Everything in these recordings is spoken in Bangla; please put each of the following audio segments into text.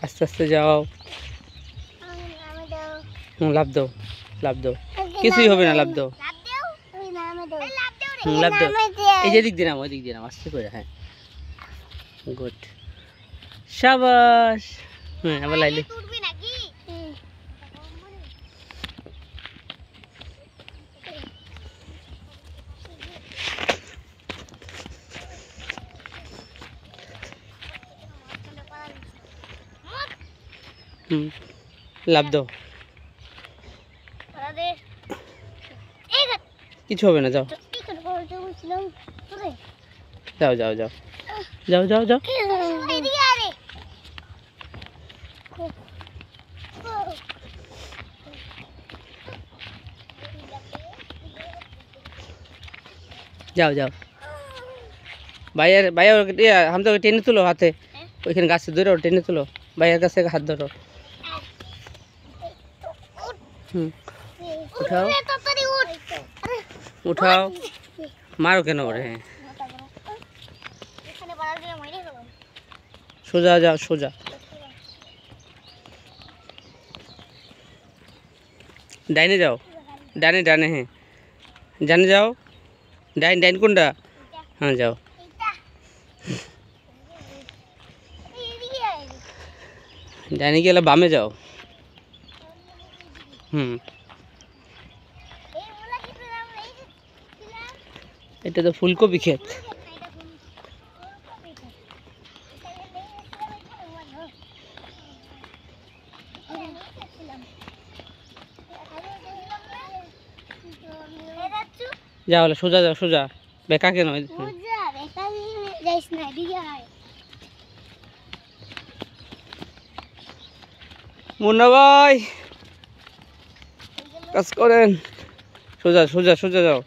আস্তে আস্তে যাও। লাভ দাও, লাভ দাও, কিছুই হবে না, লাভ দাও। লাভ দাও, এই যে দিক দিয়ে নাম, ওই দিক দিয়ে নাম, আস্তে করে। হ্যাঁ, গুড, শাবাশ। হ্যাঁ, আবার লাইলে। লাভ দাও, কিছু হবে না, যাও যাও যাও যাও যাও যাও যাও। যাও যাও, ভাইয়ের ভাইয়া হামজা টেনে তুলো হাতে, ওইখানে গাছে ধরো, টেনে তুলো, ভাইয়ের কাছে হাত ধরো। উঠাও উঠাও, মারো কেন ওরে? সোজা যাও, সোজা। ডাইনে যাও, ডানে ডানে, হ্যাঁ ডানে যাও। ডাইন ডাইন কোনটা? হ্যাঁ যাও। ডাইনে গেলে বামে যাও। এটা তো ফুলকপি ক্ষেত। যাও, সোজা যাও, সোজা, বেকা কেন? মুন্না ভাই কাজ করেন, সোজা সোজা সোজা যাও।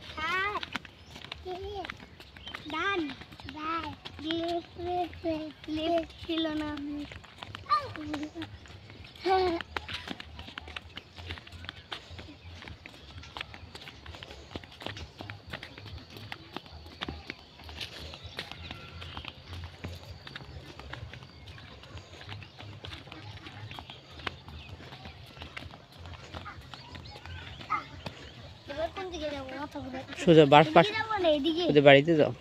সোজা বাড়িতে যাও।